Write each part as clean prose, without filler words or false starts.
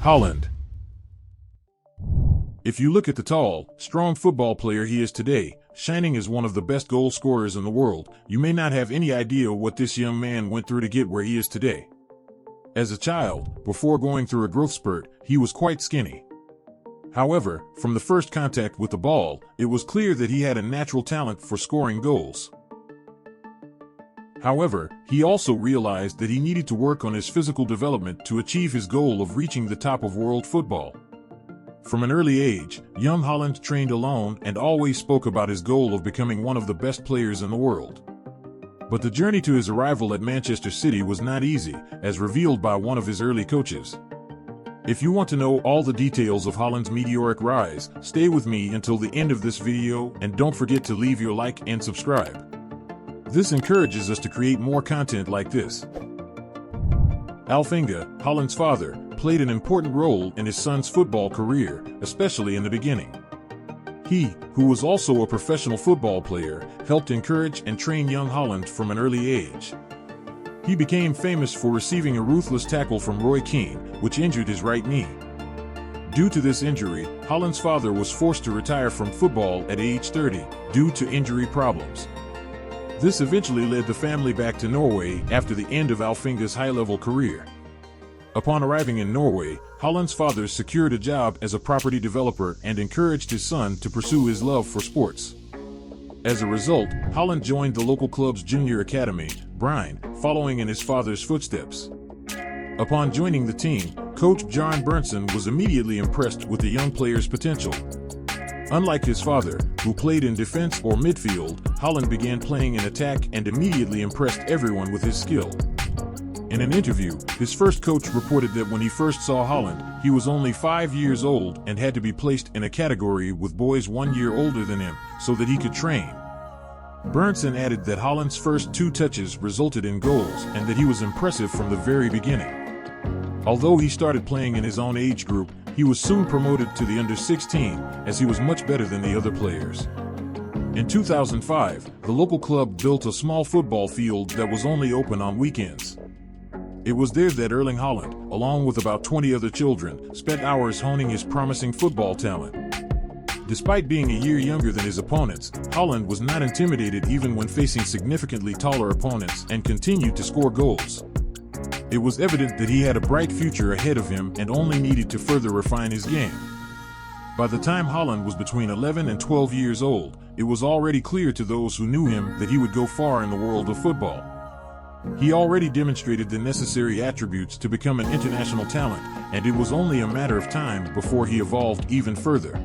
Haaland. If you look at the tall, strong football player he is today, shining as one of the best goal scorers in the world, you may not have any idea what this young man went through to get where he is today. As a child, before going through a growth spurt, he was quite skinny. However, from the first contact with the ball, it was clear that he had a natural talent for scoring goals. However, he also realized that he needed to work on his physical development to achieve his goal of reaching the top of world football. From an early age, young Haaland trained alone and always spoke about his goal of becoming one of the best players in the world. But the journey to his arrival at Manchester City was not easy, as revealed by one of his early coaches. If you want to know all the details of Haaland's meteoric rise, stay with me until the end of this video and don't forget to leave your like and subscribe. This encourages us to create more content like this. Alfinga, Haaland's father, played an important role in his son's football career, especially in the beginning. He, who was also a professional football player, helped encourage and train young Haaland from an early age. He became famous for receiving a ruthless tackle from Roy Keane, which injured his right knee. Due to this injury, Haaland's father was forced to retire from football at age 30, due to injury problems. This eventually led the family back to Norway after the end of Alfinga's high-level career. Upon arriving in Norway, Haaland's father secured a job as a property developer and encouraged his son to pursue his love for sports. As a result, Haaland joined the local club's junior academy, Bryne, following in his father's footsteps. Upon joining the team, coach Bjorn Berntsen was immediately impressed with the young player's potential. Unlike his father, who played in defense or midfield, Haaland began playing in attack and immediately impressed everyone with his skill. In an interview, his first coach reported that when he first saw Haaland, he was only 5 years old and had to be placed in a category with boys 1 year older than him, so that he could train. Berntsen added that Haaland's first 2 touches resulted in goals and that he was impressive from the very beginning. Although he started playing in his own age group, he was soon promoted to the under-16, as he was much better than the other players. In 2005, the local club built a small football field that was only open on weekends. It was there that Erling Haaland, along with about 20 other children, spent hours honing his promising football talent. Despite being a year younger than his opponents, Haaland was not intimidated even when facing significantly taller opponents and continued to score goals. It was evident that he had a bright future ahead of him and only needed to further refine his game. By the time Haaland was between 11 and 12 years old, it was already clear to those who knew him that he would go far in the world of football. He already demonstrated the necessary attributes to become an international talent, and it was only a matter of time before he evolved even further.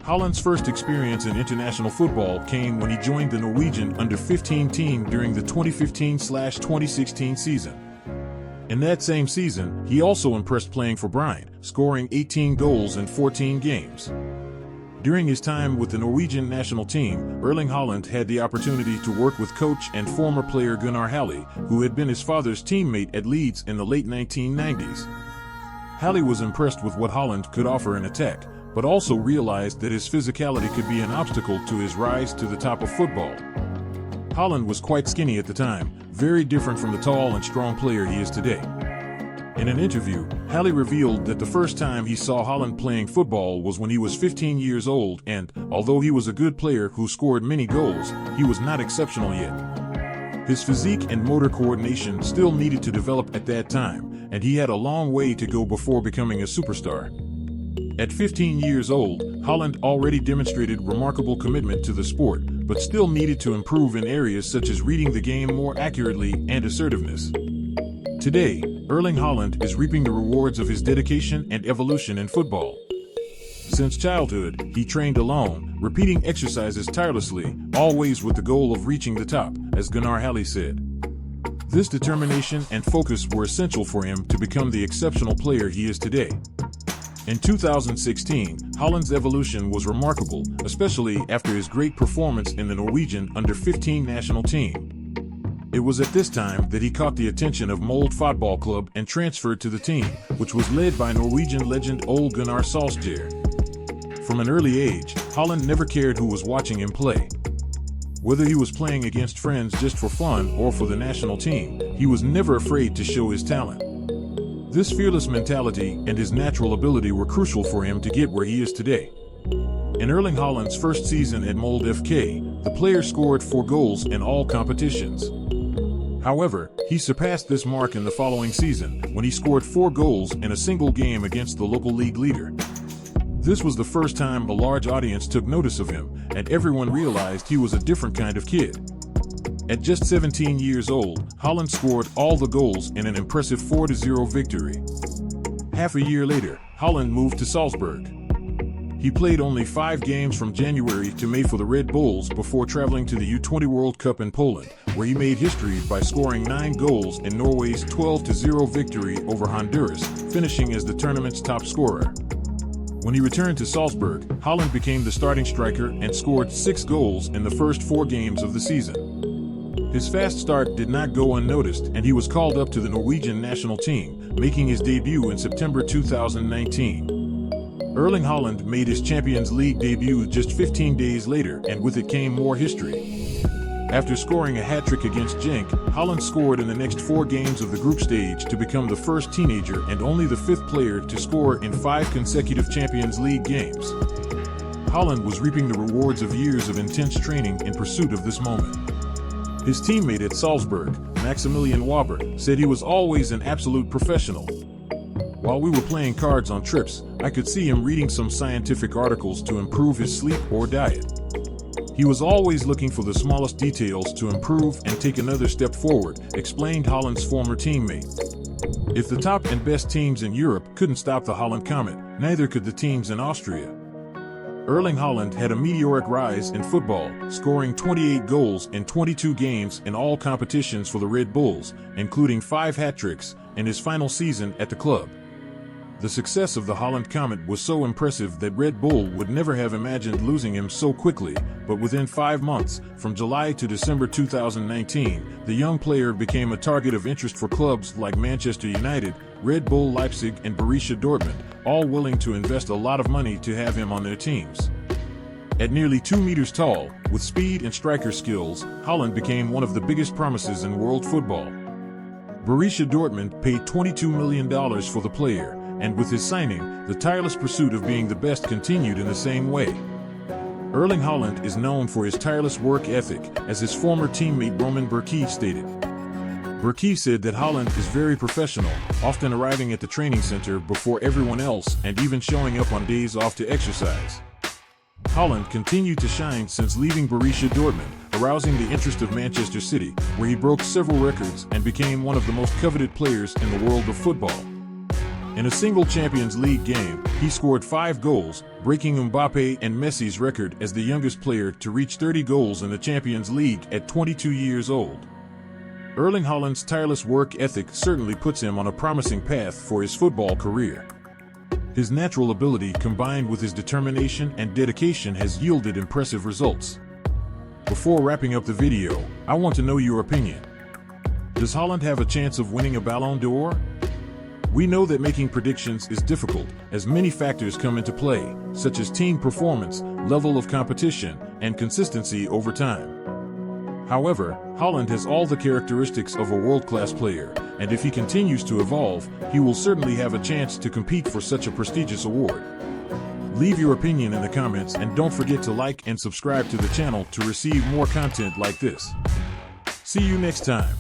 Haaland's first experience in international football came when he joined the Norwegian under-15 team during the 2015/2016 season. In that same season, he also impressed playing for Bryne, scoring 18 goals in 14 games. During his time with the Norwegian national team, Erling Haaland had the opportunity to work with coach and former player Gunnar Halle, who had been his father's teammate at Leeds in the late 1990s. Halle was impressed with what Haaland could offer in attack, but also realized that his physicality could be an obstacle to his rise to the top of football. Haaland was quite skinny at the time, very different from the tall and strong player he is today. In an interview, Halle revealed that the first time he saw Haaland playing football was when he was 15 years old and, although he was a good player who scored many goals, he was not exceptional yet. His physique and motor coordination still needed to develop at that time, and he had a long way to go before becoming a superstar. At 15 years old, Haaland already demonstrated remarkable commitment to the sport, but still needed to improve in areas such as reading the game more accurately and assertiveness. Today, Erling Haaland is reaping the rewards of his dedication and evolution in football. Since childhood, he trained alone, repeating exercises tirelessly, always with the goal of reaching the top, as Gunnar Halle said. This determination and focus were essential for him to become the exceptional player he is today. In 2016, Haaland's evolution was remarkable, especially after his great performance in the Norwegian under-15 national team. It was at this time that he caught the attention of Molde football club and transferred to the team, which was led by Norwegian legend Ole Gunnar Solskjaer. From an early age, Haaland never cared who was watching him play. Whether he was playing against friends just for fun or for the national team, he was never afraid to show his talent. This fearless mentality and his natural ability were crucial for him to get where he is today. In Erling Haaland's first season at Molde FK, the player scored 4 goals in all competitions. However, he surpassed this mark in the following season, when he scored 4 goals in a single game against the local league leader. This was the first time a large audience took notice of him, and everyone realized he was a different kind of kid. At just 17 years old, Haaland scored all the goals in an impressive 4-0 victory. Half a year later, Haaland moved to Salzburg. He played only 5 games from January to May for the Red Bulls before traveling to the U-20 World Cup in Poland, where he made history by scoring 9 goals in Norway's 12-0 victory over Honduras, finishing as the tournament's top scorer. When he returned to Salzburg, Haaland became the starting striker and scored 6 goals in the first 4 games of the season. His fast start did not go unnoticed, and he was called up to the Norwegian national team, making his debut in September 2019. Erling Haaland made his Champions League debut just 15 days later, and with it came more history. After scoring a hat-trick against Genk, Haaland scored in the next 4 games of the group stage to become the first teenager and only the 5th player to score in 5 consecutive Champions League games. Haaland was reaping the rewards of years of intense training in pursuit of this moment. His teammate at Salzburg, Maximilian Waber, said he was always an absolute professional. While we were playing cards on trips, I could see him reading some scientific articles to improve his sleep or diet. He was always looking for the smallest details to improve and take another step forward, explained Haaland's former teammate. If the top and best teams in Europe couldn't stop the Haaland comet, neither could the teams in Austria. Erling Haaland had a meteoric rise in football, scoring 28 goals in 22 games in all competitions for the Red Bulls, including 5 hat-tricks, in his final season at the club. The success of the Haaland Comet was so impressive that Red Bull would never have imagined losing him so quickly, but within 5 months, from July to December 2019, the young player became a target of interest for clubs like Manchester United, Red Bull Leipzig and Borussia Dortmund, all willing to invest a lot of money to have him on their teams. At nearly 2 meters tall, with speed and striker skills, Haaland became one of the biggest promises in world football. Borussia Dortmund paid $22 million for the player, and with his signing, the tireless pursuit of being the best continued in the same way. Erling Haaland is known for his tireless work ethic, as his former teammate Roman Bürki stated. Bürki said that Haaland is very professional, often arriving at the training center before everyone else and even showing up on days off to exercise. Haaland continued to shine since leaving Borussia Dortmund, arousing the interest of Manchester City, where he broke several records and became one of the most coveted players in the world of football. In a single Champions League game, he scored 5 goals, breaking Mbappe and Messi's record as the youngest player to reach 30 goals in the Champions League at 22 years old. Erling Haaland's tireless work ethic certainly puts him on a promising path for his football career. His natural ability combined with his determination and dedication has yielded impressive results. Before wrapping up the video, I want to know your opinion. Does Haaland have a chance of winning a Ballon d'Or? We know that making predictions is difficult, as many factors come into play, such as team performance, level of competition, and consistency over time. However, Haaland has all the characteristics of a world-class player, and if he continues to evolve, he will certainly have a chance to compete for such a prestigious award. Leave your opinion in the comments and don't forget to like and subscribe to the channel to receive more content like this. See you next time.